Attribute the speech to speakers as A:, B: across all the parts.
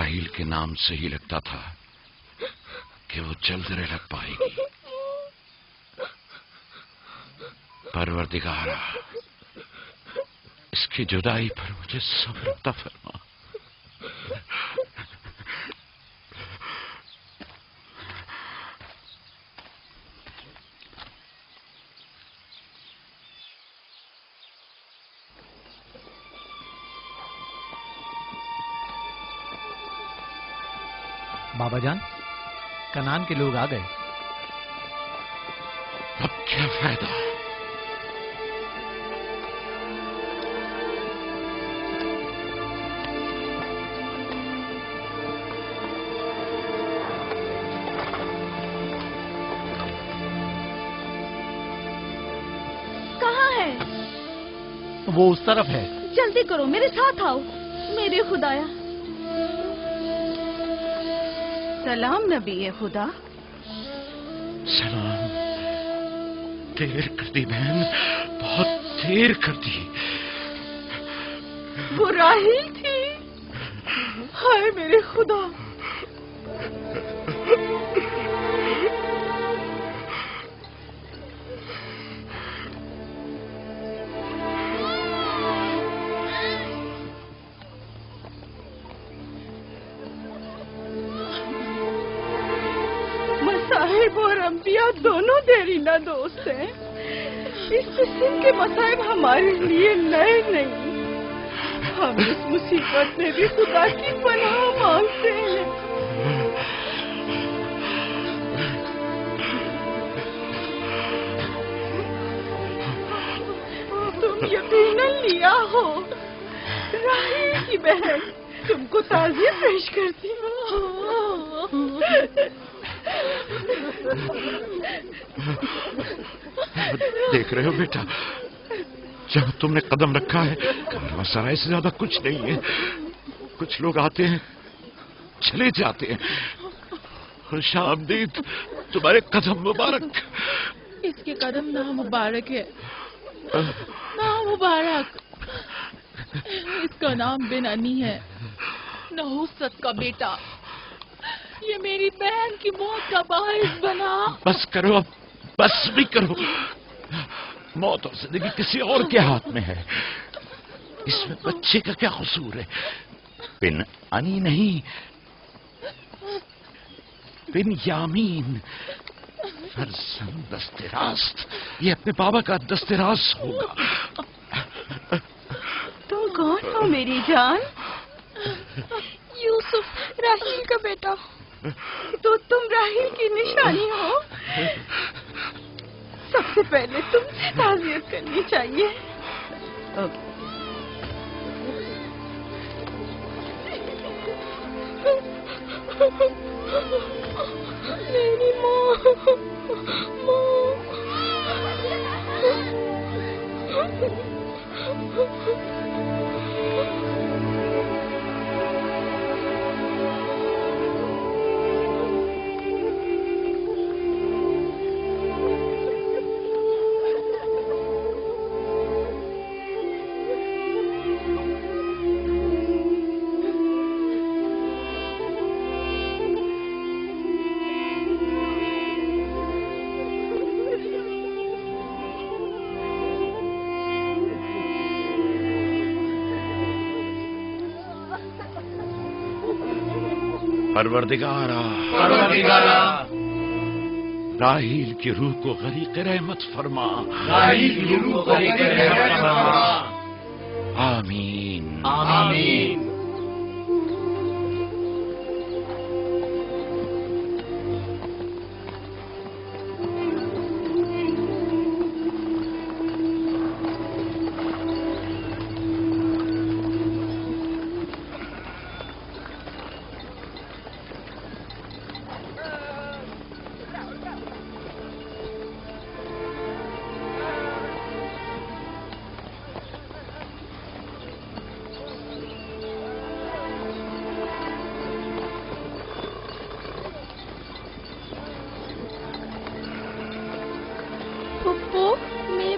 A: راہیل کے نام سے ہی لگتا تھا کہ وہ جلد رہ پائے گی۔ پروردگارا، اس کی جدائی پر مجھے صبر عطا فرما۔
B: بابا جان، کنان کے لوگ آ گئے۔
A: اب کیا فائدہ؟
C: کہاں ہے؟
B: وہ اس طرف ہے۔
C: جلدی کرو، میرے ساتھ آؤ۔ میرے خدایا۔ سلام نبی خدا۔
A: سلام۔ دیر کر دی بہن، بہت دیر کر دی۔
C: وہ راہیل تھی؟ ہائے میرے خدا! مصائب اور انبیاء دونوں دیرینہ دوست ہیں۔ اس قسم کے مصائب ہمارے لیے نئے نہیں۔ ہم اس مصیبت میں بھی خدا کی پناہ مانگتے ہیں۔ تم یقیناً لیا ہو، راہیل کی بہن تم کو تعزیت پیش کرتی ہوں۔
A: دیکھ رہے ہو بیٹا، جہاں تم نے قدم رکھا ہے کارواں سرائے سے زیادہ کچھ نہیں ہے۔ کچھ لوگ آتے ہیں، چلے جاتے ہیں۔ خوش آمدید تمہارے قدم مبارک۔
D: اس کے قدم نامبارک ہے، نامبارک۔ اس کا نام بن انی ہے، نحوست کا بیٹا۔ یہ میری بہن کی موت کا باعث بنا۔
A: بس کرو، اب بس بھی کرو۔ موت اور زندگی کسی اور کے ہاتھ میں ہے۔ اس میں بچے کا کیا قصور ہے؟ بن انی نہیں، بن یامین، فرزند دست راست۔ یہ اپنے بابا کا دست راست ہوگا۔
C: تم کون ہو میری جان؟
D: یوسف، راہیل کا بیٹا۔
C: تو تم راہیل کی نشانی ہو؟ سب سے پہلے تم سے تعزیت کرنی چاہیے۔ میری ماں،
A: پروردگارا، راہیل کی روح کو غریق رحمت فرما۔ آمین
B: آمین۔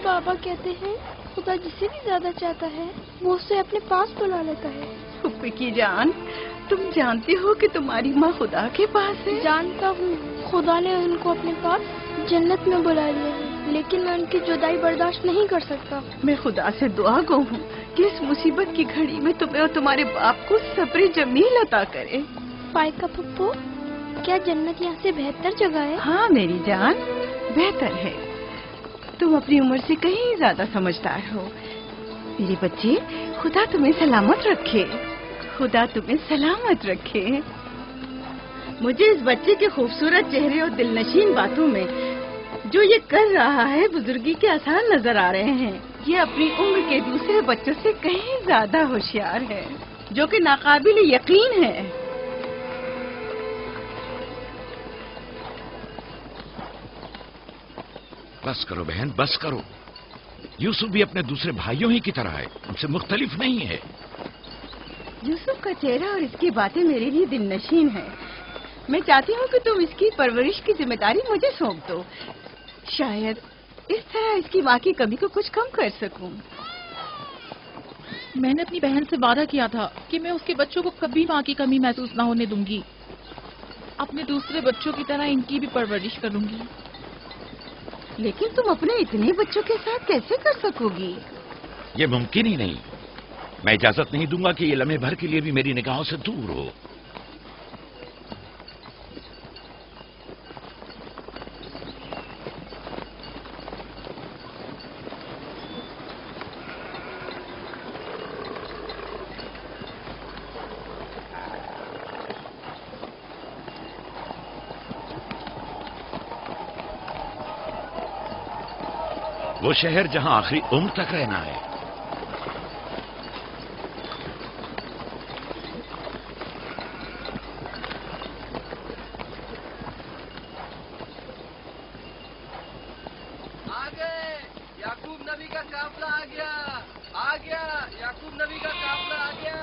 E: بابا کہتے ہیں خدا جسے بھی زیادہ چاہتا ہے وہ اسے اپنے پاس بلا لیتا ہے۔
C: پھپھی کی جان، تم جانتی ہو کہ تمہاری ماں خدا کے پاس ہے؟
E: جانتا ہوں، خدا نے ان کو اپنے پاس جنت میں بلا لیا ہے، لیکن میں ان کی جدائی برداشت نہیں کر سکتا۔
C: میں خدا سے دعا گو ہوں کہ اس مصیبت کی گھڑی میں تمہیں اور تمہارے باپ کو صبر جمیل عطا کرے۔
E: فائقہ پھپھو، کیا جنت یہاں سے بہتر جگہ ہے؟
C: ہاں میری جان، بہتر ہے۔ تم اپنی عمر سے کہیں زیادہ سمجھدار ہو میرے بچے۔ خدا تمہیں سلامت رکھے، خدا تمہیں سلامت رکھے۔ مجھے اس بچے کے خوبصورت چہرے اور دلنشین باتوں میں جو یہ کر رہا ہے بزرگی کے آثار نظر آ رہے ہیں۔ یہ اپنی عمر کے دوسرے بچوں سے کہیں زیادہ ہوشیار ہے، جو کہ ناقابل یقین ہے۔
A: بس کرو بہن، بس کرو۔ یوسف بھی اپنے دوسرے بھائیوں ہی کی طرح ہے، ان سے مختلف نہیں ہے۔
C: یوسف کا چہرہ اور اس کی باتیں میرے لیے دل نشین ہیں۔ میں چاہتی ہوں کہ تم اس کی پرورش کی ذمہ داری مجھے سونپ دو، شاید اس طرح اس کی ماں کی کمی کو کچھ کم کر سکوں۔
D: میں نے اپنی بہن سے وعدہ کیا تھا کہ میں اس کے بچوں کو کبھی ماں کی کمی محسوس نہ ہونے دوں گی۔ اپنے دوسرے بچوں کی طرح ان کی بھی پرورش کروں گی۔
C: لیکن تم اپنے اتنے بچوں کے ساتھ کیسے کر سکو گی؟
A: یہ ممکن ہی نہیں۔ میں اجازت نہیں دوں گا کہ یہ لمحے بھر کے لیے بھی میری نگاہوں سے دور ہو۔ وہ شہر جہاں آخری عمر تک رہنا ہے۔
F: آگے یعقوب نبی کا قافلہ آ گیا، آ گیا یعقوب نبی کا قافلہ آ گیا۔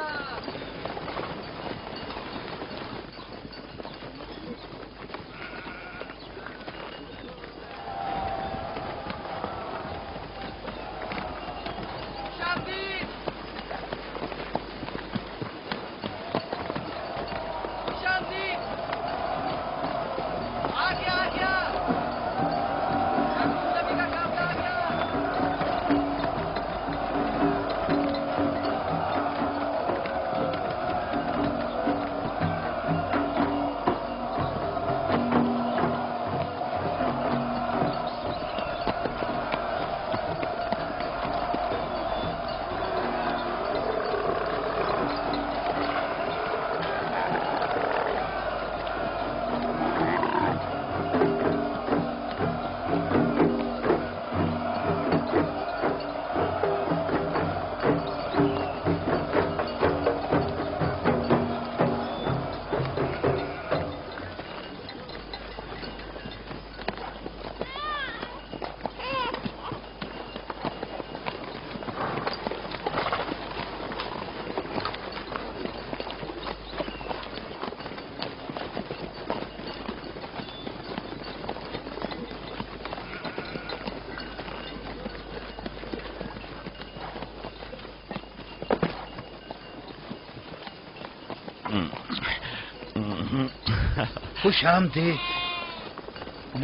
G: خوش آمدید،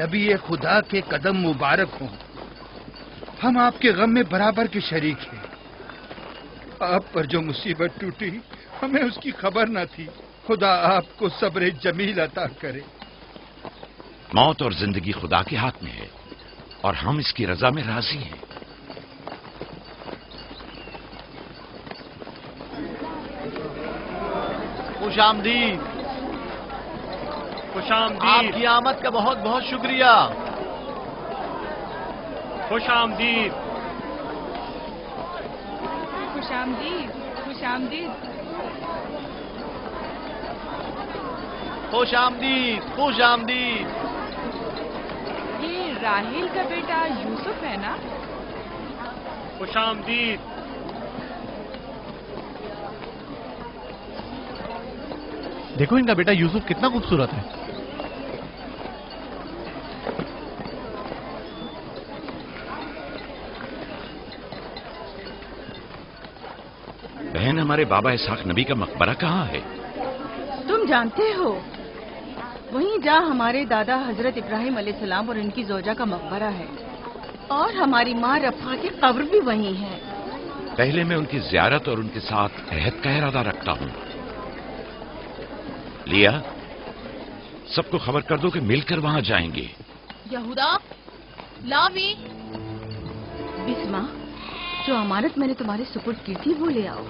G: نبی خدا کے قدم مبارک ہوں۔ ہم آپ کے غم میں برابر کے شریک ہیں۔ آپ پر جو مصیبت ٹوٹی ہمیں اس کی خبر نہ تھی۔ خدا آپ کو صبر جمیل عطا کرے۔
A: موت اور زندگی خدا کے ہاتھ میں ہے اور ہم اس کی رضا میں راضی ہیں۔
B: خوش آمدید،
H: خوش آمدید،
B: آپ کی آمد کا بہت بہت شکریہ۔
H: خوش آمدید،
C: خوش آمدید، خوش آمدید۔
B: خوش آمدید، خوش آمدید۔
C: یہ راہیل کا بیٹا یوسف ہے نا؟
H: خوش آمدید،
B: دیکھو ان کا بیٹا یوسف کتنا خوبصورت ہے۔
A: بہن، ہمارے بابا اسحاق نبی کا مقبرہ کہاں ہے؟
C: جانتے ہو وہیں جہاں ہمارے دادا حضرت ابراہیم علیہ السلام اور ان کی زوجہ کا مقبرہ ہے، اور ہماری ماں رفا کی قبر بھی وہیں ہے۔
A: پہلے میں ان کی زیارت اور ان کے ساتھ عہد کا ارادہ رکھتا ہوں۔ لیا، سب کو خبر کر دو کہ مل کر وہاں جائیں گے۔
D: یہودا، لاوی،
C: بسما، جو امانت میں نے تمہارے سپرد کی تھی وہ لے آؤ۔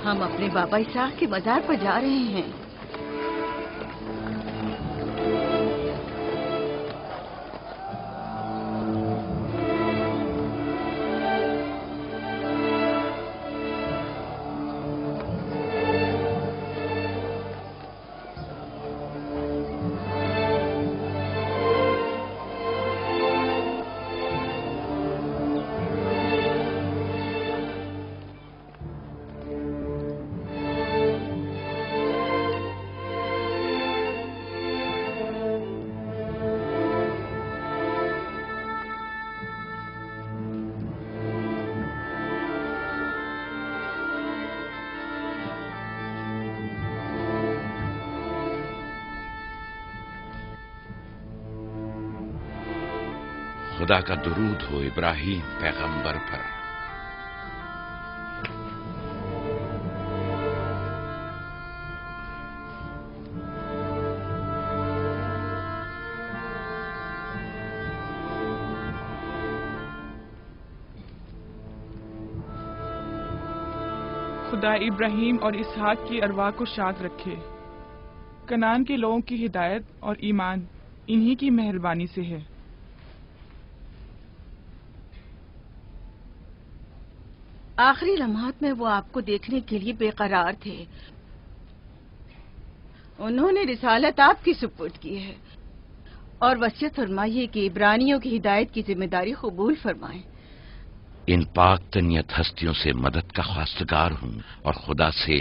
C: ہم اپنے بابا اسحاق کے مزار پر جا رہے ہیں۔
A: خدا کا درود ہو ابراہیم پیغمبر پر۔
I: خدا ابراہیم اور اسحاق کی ارواح کو شاد رکھے۔ کنعان کے لوگوں کی ہدایت اور ایمان انہی کی مہربانی سے ہے۔
C: آخری لمحات میں وہ آپ کو دیکھنے کے لیے بے قرار تھے۔ انہوں نے رسالت آپ کی سپرد کی ہے اور وصیت فرمائی ہے کہ عبرانیوں کی ہدایت کی ذمہ داری قبول فرمائیں۔
A: ان پاک تنیت ہستیوں سے مدد کا خواستگار ہوں اور خدا سے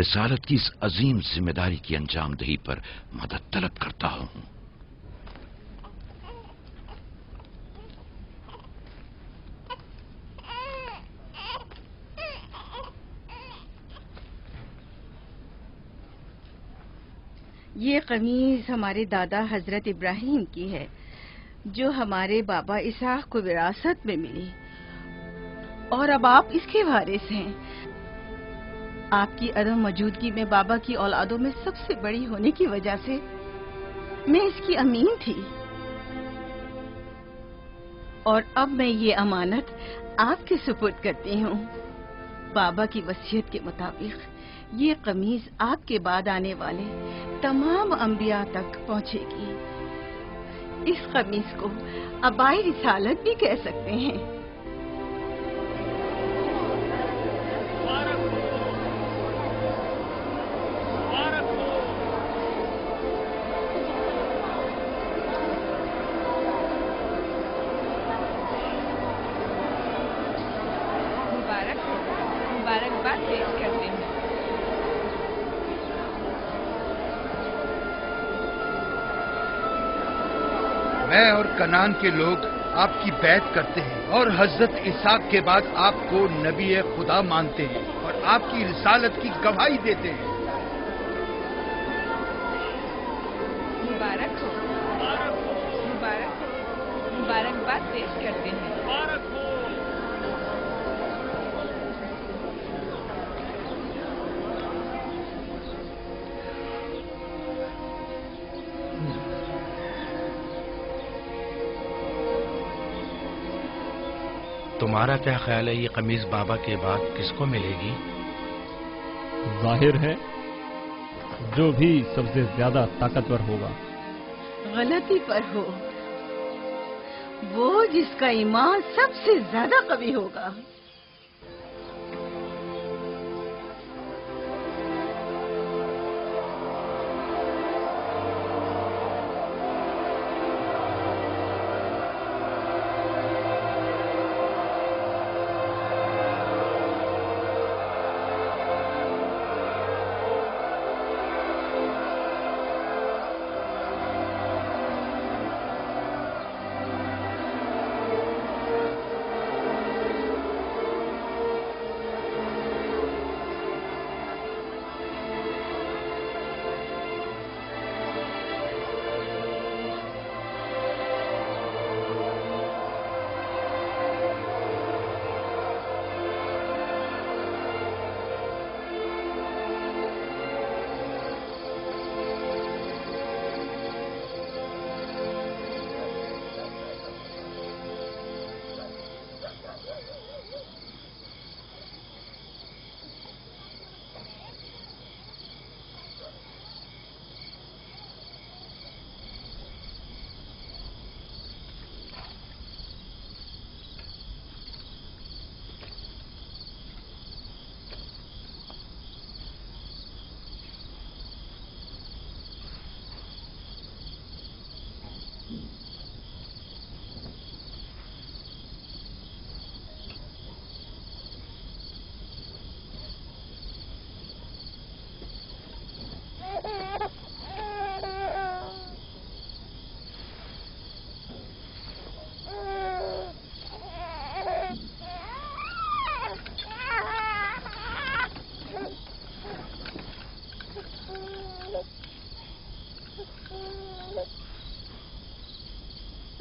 A: رسالت کی اس عظیم ذمہ داری کی انجام دہی پر مدد طلب کرتا ہوں۔
C: یہ قمیض ہمارے دادا حضرت ابراہیم کی ہے جو ہمارے بابا اسحاق کو وراثت میں ملی، اور اب آپ اس کے وارث ہیں۔ آپ کی عدم موجودگی میں بابا کی اولادوں میں سب سے بڑی ہونے کی وجہ سے میں اس کی امین تھی، اور اب میں یہ امانت آپ کے سپرد کرتی ہوں۔ بابا کی وصیت کے مطابق یہ قمیض آپ کے بعد آنے والے تمام انبیاء تک پہنچے گی۔ اس قمیض کو عبائے رسالت بھی کہہ سکتے ہیں۔
J: مبارکباد پیش کرتے ہیں۔
G: میں اور کنعان کے لوگ آپ کی بیعت کرتے ہیں اور حضرت اسحاق کے بعد آپ کو نبی خدا مانتے ہیں اور آپ کی رسالت کی گواہی دیتے ہیں۔
J: مبارک ہو، مبارک ہو، مبارکباد پیش کرتے ہیں۔
B: تمہارا کیا خیال ہے یہ قمیض بابا کے بعد کس کو ملے گی؟
K: ظاہر ہے جو بھی سب سے زیادہ طاقتور ہوگا۔
C: غلطی پر ہو، وہ جس کا ایمان سب سے زیادہ قوی ہوگا۔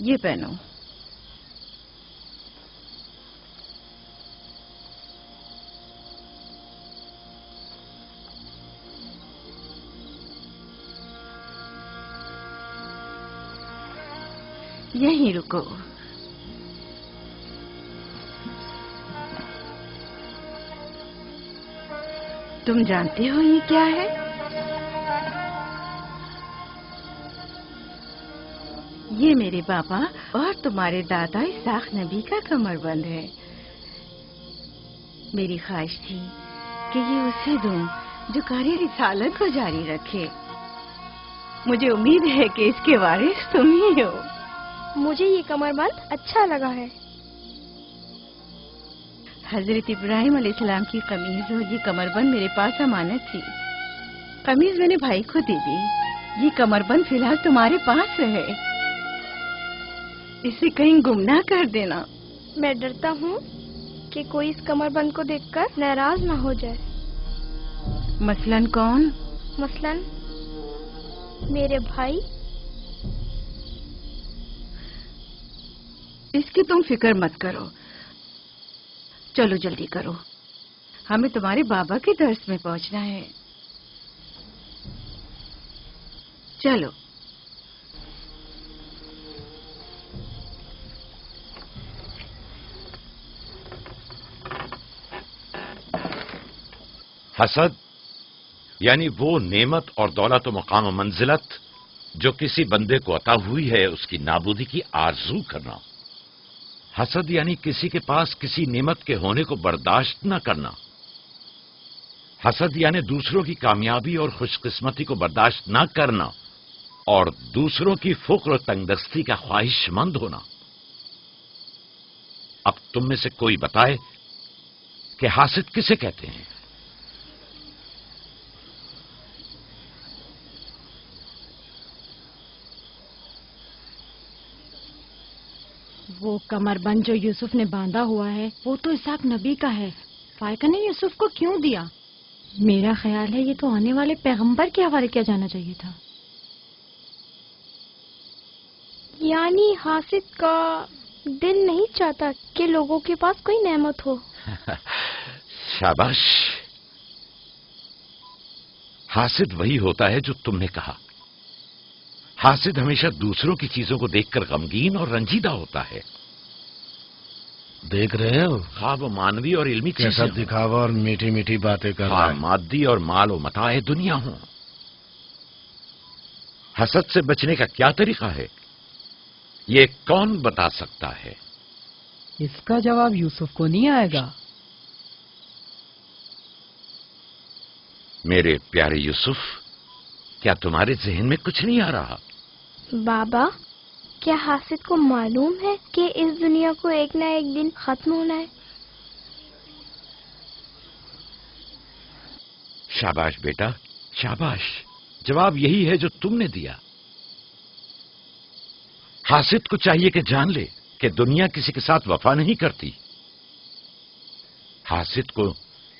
C: یہ پہنو. یہیں رکو. تم جانتے ہو یہ کیا ہے؟ یہ میرے بابا اور تمہارے دادا اسحاق نبی کا کمر بند ہے. میری خواہش تھی کہ یہ اسے دوں جو کار رسالت کو جاری رکھے. مجھے امید ہے کہ اس کے وارث تم ہی ہو.
E: مجھے یہ کمر بند اچھا لگا ہے.
C: حضرت ابراہیم علیہ السلام کی قمیض اور یہ کمر بند میرے پاس امانت تھی. قمیض میں نے بھائی کو دے دی. یہ کمر بند فی الحال تمہارے پاس رہے. اسے کہیں گم نہ کر دینا.
E: میں ڈرتا ہوں کہ کوئی اس کمر بند کو دیکھ کر ناراض نہ ہو جائے.
C: مثلاً کون؟
E: مثلاً میرے بھائی.
C: اس کی تم فکر مت کرو. چلو جلدی کرو، ہمیں تمہارے بابا کے درس میں پہنچنا ہے. چلو.
A: حسد یعنی وہ نعمت اور دولت و مقام و منزلت جو کسی بندے کو عطا ہوئی ہے اس کی نابودی کی آرزو کرنا. حسد یعنی کسی کے پاس کسی نعمت کے ہونے کو برداشت نہ کرنا. حسد یعنی دوسروں کی کامیابی اور خوش قسمتی کو برداشت نہ کرنا اور دوسروں کی فقر و تنگدستی کا خواہش مند ہونا. اب تم میں سے کوئی بتائے کہ حاسد کسے کہتے ہیں؟
L: وہ کمر بند جو یوسف نے باندھا ہوا ہے وہ تو اسحاق نبی کا ہے. فائقہ نے یوسف کو کیوں دیا؟ میرا خیال ہے یہ تو آنے والے پیغمبر کے حوالے کیا جانا چاہیے تھا.
E: یعنی حاسد کا دل نہیں چاہتا کہ لوگوں کے پاس کوئی نعمت ہو.
A: شاباش. حاسد وہی ہوتا ہے جو تم نے کہا. حاسد ہمیشہ دوسروں کی چیزوں کو دیکھ کر غمگین اور رنجیدہ ہوتا ہے.
M: دیکھ رہے ہو
A: ہاں وہ مانوی اور علمی
M: کیسا
A: چیزیں
M: دکھاوا اور میٹھی میٹھی باتیں کر رہا ہے.
A: مادی اور مال و متاع دنیا ہوں. حسد سے بچنے کا کیا طریقہ ہے یہ کون بتا سکتا ہے؟
N: اس کا جواب یوسف کو نہیں آئے گا.
A: میرے پیارے یوسف، کیا تمہارے ذہن میں کچھ نہیں آ رہا؟
E: بابا، کیا حاسد کو معلوم ہے کہ اس دنیا کو ایک نہ ایک دن ختم ہونا ہے؟
A: شاباش بیٹا، شاباش. جواب یہی ہے جو تم نے دیا. حاسد کو چاہیے کہ جان لے کہ دنیا کسی کے ساتھ وفا نہیں کرتی. حاسد کو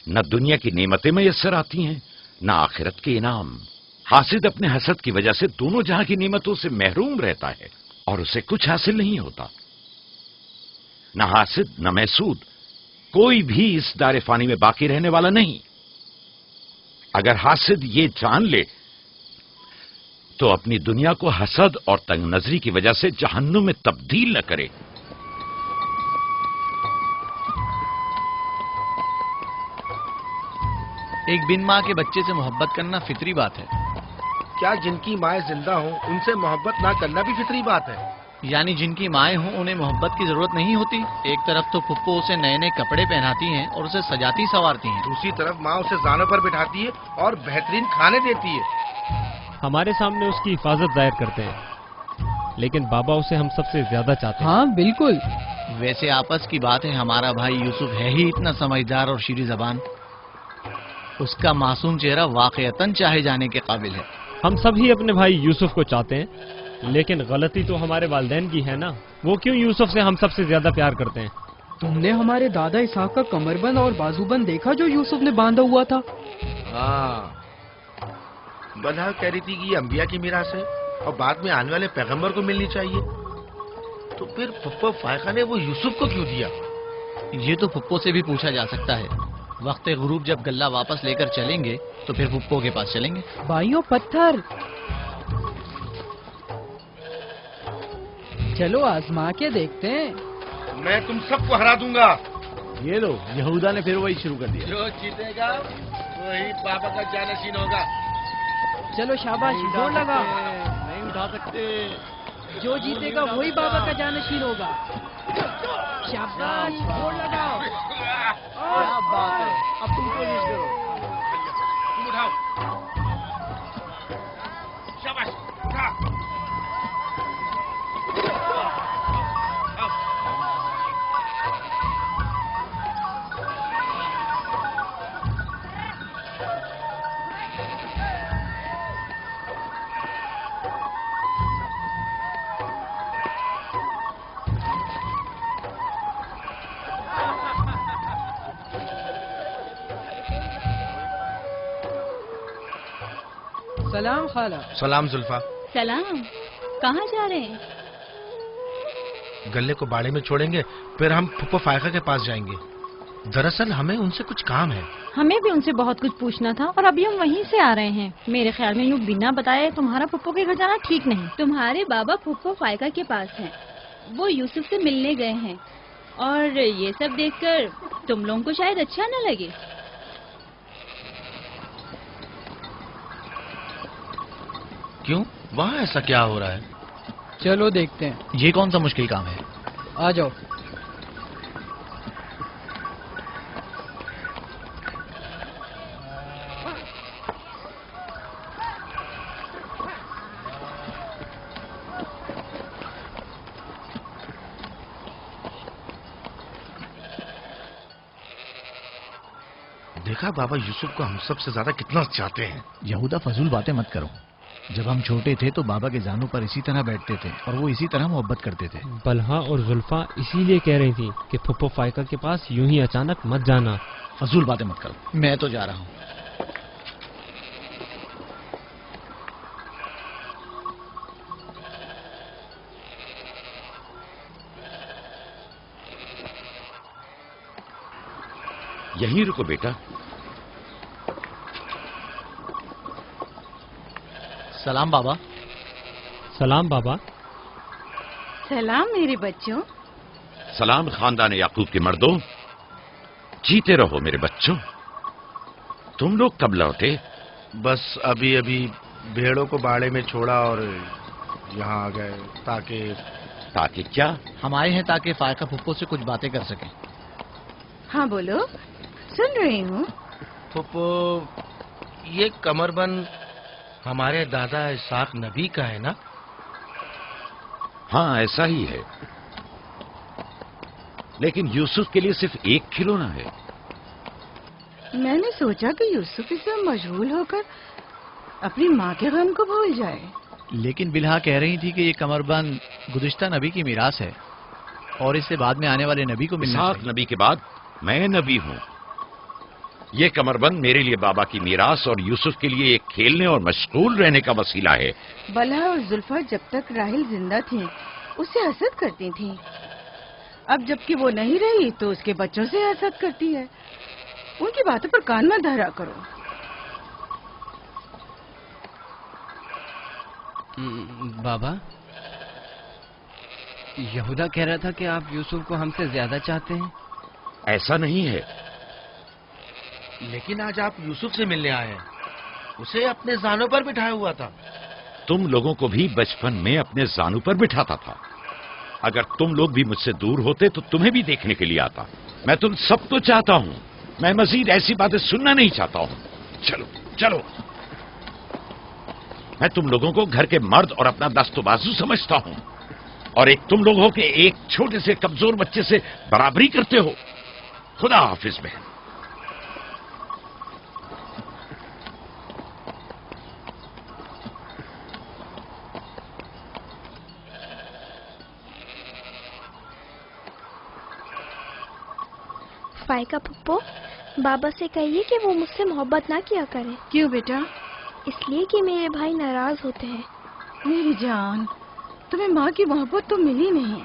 A: نہ دنیا کی نعمتیں میسر آتی ہیں نہ آخرت کے انعام. حاسد اپنے حسد کی وجہ سے دونوں جہاں کی نعمتوں سے محروم رہتا ہے اور اسے کچھ حاصل نہیں ہوتا. نہ حاسد نہ محسود، کوئی بھی اس دار فانی میں باقی رہنے والا نہیں. اگر حاسد یہ جان لے تو اپنی دنیا کو حسد اور تنگ نظری کی وجہ سے جہنم میں تبدیل نہ کرے.
B: ایک بن ماں کے بچے سے محبت کرنا فطری بات ہے.
M: کیا جن کی مائیں زندہ ہوں ان سے محبت نہ کرنا بھی فطری بات ہے؟
B: یعنی جن کی مائیں ہوں انہیں محبت کی ضرورت نہیں ہوتی. ایک طرف تو پھپھو اسے نئے نئے کپڑے پہناتی ہیں اور اسے سجاتی سنوارتی ہیں،
M: دوسری طرف ماں اسے زانوں پر بٹھاتی ہے اور بہترین کھانے دیتی ہے.
K: ہمارے سامنے اس کی حفاظت ظاہر کرتے ہیں لیکن بابا اسے ہم سب سے زیادہ چاہتے ہیں.
N: ہاں بالکل.
B: ویسے آپس کی بات ہے ہمارا بھائی یوسف ہے ہی اتنا سمجھدار اور شیریں زبان. اس کا معصوم چہرہ واقعتاً چاہے جانے کے قابل ہے.
K: ہم سب ہی اپنے بھائی یوسف کو چاہتے ہیں لیکن غلطی تو ہمارے والدین کی ہے نا. وہ کیوں یوسف سے ہم سب سے زیادہ پیار کرتے ہیں؟
N: تم نے ہمارے دادا اسحاق کا کمر بند اور بازو بند دیکھا جو یوسف نے باندھا ہوا تھا؟
M: ہاں، بلہا کہہ رہی تھی کہ یہ انبیاء کی میراث ہے اور بعد میں آنے والے پیغمبر کو ملنی چاہیے. تو پھر پھپھو فائقہ نے وہ یوسف کو کیوں دیا؟
B: یہ تو پھپھو سے بھی پوچھا جا سکتا ہے. وقت غروب جب گلہ واپس لے کر چلیں گے تو پھر پھپھو کے پاس چلیں گے.
N: بھائیوں پتھر، چلو آزما کے دیکھتے ہیں.
M: میں تم سب کو ہرا دوں گا.
B: یہ لو، یہودا نے پھر وہی شروع کر دیا.
M: جو جیتے گا وہی بابا کا جانشین ہوگا.
N: چلو شاباش، زور لگا.
B: نہیں اٹھا سکتے.
N: جو جیتے گا وہی بابا کا جانشین ہوگا. شاباش، زور لگاؤ.
B: کیا بات ہے، اب تم کوشش کرو.
M: تم اٹھاؤ. شاباش اٹھا.
N: سلام خالہ.
M: سلام زلفا.
D: سلام. کہاں جا رہے ہیں؟
M: گلے کو باڑے میں چھوڑیں گے، پھر ہم پھپھو فائقہ کے پاس جائیں گے. دراصل ہمیں ان سے کچھ کام ہے.
L: ہمیں بھی ان سے بہت کچھ پوچھنا تھا اور ابھی ہم وہیں سے آ رہے ہیں. میرے خیال میں یوں بنا بتائے تمہارا پھپھو کے گھر جانا ٹھیک نہیں.
J: تمہارے بابا پھپھو فائقہ کے پاس ہیں، وہ یوسف سے ملنے گئے ہیں، اور یہ سب دیکھ کر تم لوگوں کو شاید اچھا نہ لگے.
M: کیوں؟ وہاں ایسا کیا ہو رہا ہے؟
N: چلو دیکھتے ہیں.
B: یہ کون سا مشکل کام ہے؟
N: آ جاؤ.
M: دیکھا بابا یوسف کو ہم سب سے زیادہ کتنا چاہتے ہیں.
B: یہودا فضول باتیں مت کرو. جب ہم چھوٹے تھے تو بابا کے زانوں پر اسی طرح بیٹھتے تھے اور وہ اسی طرح محبت کرتے تھے.
K: بلہا اور زلفا اسی لیے کہہ رہی تھی کہ پھپھو فائقہ کے پاس یوں ہی اچانک مت جانا.
B: فضول باتیں مت کرو. میں تو جا رہا ہوں.
A: یہیں رکو بیٹا.
B: سلام بابا.
K: سلام بابا.
C: سلام میرے بچوں.
A: سلام خاندان یعقوب کے مردوں. جیتے رہو میرے بچوں. تم لوگ کب لوٹے؟
M: بس ابھی ابھی بھیڑوں کو باڑے میں چھوڑا اور یہاں آ گئے.
A: تاکہ کیا؟
B: ہم آئے ہیں تاکہ فائقہ پھپھو سے کچھ باتیں کر سکیں.
C: ہاں بولو، سن رہی ہوں.
M: پھپھو، یہ کمر بند ہمارے دادا اسحاق نبی کا ہے نا؟
A: ہاں ایسا ہی ہے، لیکن یوسف کے لیے صرف ایک کھلونا ہے.
C: میں نے سوچا کہ یوسف اس میں مشغول ہو کر اپنی ماں کے غم کو بھول جائے.
B: لیکن بلہا کہہ رہی تھی کہ یہ کمر بند گزشتہ نبی کی میراث ہے اور اس سے بعد میں آنے والے نبی کو ملنا
A: اسحاق
B: چاہیے.
A: نبی کے بعد میں نبی ہوں. یہ کمر بند میرے لیے بابا کی میراث اور یوسف کے لیے ایک کھیلنے اور مشغول رہنے کا وسیلہ ہے.
C: بلہا اور زلفا جب تک راحل زندہ تھیں اسے حسد کرتی تھیں. اب جبکہ وہ نہیں رہی تو اس کے بچوں سے حسد کرتی ہے. ان کی باتوں پر کان مت دھرا کرو.
N: بابا، یہودا کہہ رہا تھا کہ آپ یوسف کو ہم سے زیادہ چاہتے ہیں.
A: ایسا نہیں ہے.
M: لیکن آج آپ یوسف سے ملنے آئے ہیں. اسے اپنے زانوں پر بٹھایا ہوا تھا.
A: تم لوگوں کو بھی بچپن میں اپنے زانوں پر بٹھاتا تھا. اگر تم لوگ بھی مجھ سے دور ہوتے تو تمہیں بھی دیکھنے کے لیے آتا. میں تم سب کو چاہتا ہوں. میں مزید ایسی باتیں سننا نہیں چاہتا ہوں. چلو چلو. میں تم لوگوں کو گھر کے مرد اور اپنا دست و بازو سمجھتا ہوں، اور ایک تم لوگ ہو کہ ایک چھوٹے سے کمزور بچے سے برابری کرتے ہو. خدا حافظ بہن.
E: فائقہ پھپھو، بابا سے کہیے کہ وہ مجھ سے محبت نہ کیا کرے.
C: کیوں بیٹا؟
E: اس لیے کہ میرے بھائی ناراض ہوتے ہیں.
C: میری جان، تمہیں ماں کی محبت تو ملی نہیں.